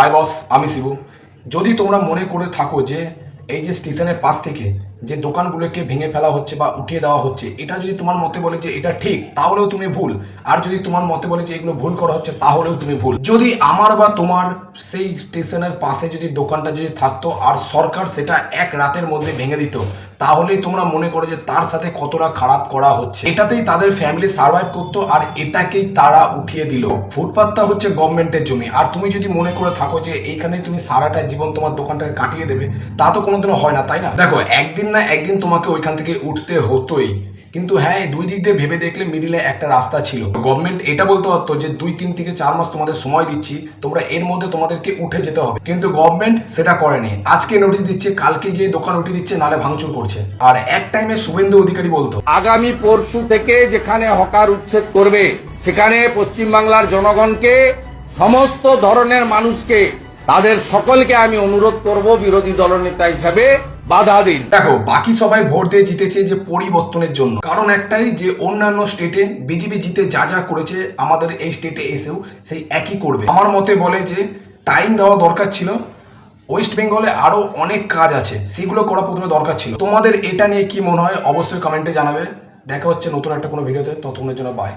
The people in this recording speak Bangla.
হাই বস, আমি শিবু। যদি তোমরা মনে করে থাকো যে এই যে স্টেশনের পাশ থেকে যে দোকানগুলোকে ভেঙে ফেলা হচ্ছে বা উঠিয়ে দেওয়া হচ্ছে, এটা যদি তোমার মতে বলে যে এটা ঠিক, তাহলেও তুমি ভুল। আর যদি তোমার মতে বলে যে এগুলো ভুল করা হচ্ছে, তাহলেও তুমি ভুল। যদি আমার বা তোমার সেই স্টেশনের পাশে যদি দোকানটা যদি থাকতো আর সরকার সেটা এক রাতের মধ্যে ভেঙে দিত, তাহলেই তোমরা মনে করো যে তার সাথে কতটা খারাপ করা হচ্ছে। এটাতেই তাদের ফ্যামিলি সার্ভাইভ করতো আর এটাকেই তারা উঠিয়ে দিল। ফুটপাতটা হচ্ছে গভর্নমেন্টের জমি, আর তুমি যদি মনে করে থাকো যে এইখানে তুমি সারাটা জীবন তোমার দোকানটাকে কাটিয়ে দেবে, তা তো কোনোদিনও হয় না, তাই না? দেখো, একদিন না একদিন তোমাকে ওইখান থেকে উঠতে হতোই। কিন্তু হ্যাঁ, দুই দিক দিয়ে ভেবে দেখলে মিডিলে একটা রাস্তা ছিল। গভর্নমেন্ট এটা বলতে পারতো যে 2-3 থেকে 4 মাস তোমাদের সময় দিচ্ছি, তোমরা এর মধ্যে তোমাদেরকে উঠে যেতে হবে। কিন্তু গভর্নমেন্ট সেটা করেনি। আজকে নোটিশ দিচ্ছে, কালকে গিয়ে দোকান উঠিয়ে দিচ্ছে, নালে ভাঙচুর করছে। আর এক টাইমে শুভেন্দু অধিকারী বলতো, আগামী পরশু থেকে যেখানে হকার উচ্ছেদ করবে, সেখানে পশ্চিমবাংলার জনগণকে, সমস্ত ধরনের মানুষকে, তাদের সকলকে আমি অনুরোধ করব বিরোধী দলনেতা হিসাবে বাধা দিন। দেখো, বাকি সবাই ভোট দিয়ে জিতেছে যে পরিবর্তনের জন্য। কারণ একটাই, যে অন্যান্য স্টেটে বিজেপি জিতে যা যা করেছে, আমাদের এই স্টেটে এসেও সেই একই করবে। আমার মতে বলে যে টাইম দেওয়া দরকার ছিল। ওয়েস্ট বেঙ্গলে আরো অনেক কাজ আছে, সেগুলো করা প্রথমে দরকার ছিল। তোমাদের এটা নিয়ে কি মনে হয় অবশ্যই কমেন্টে জানাবে। দেখা হচ্ছে নতুন একটা কোনো ভিডিওতে, ততক্ষণের জন্য বাই।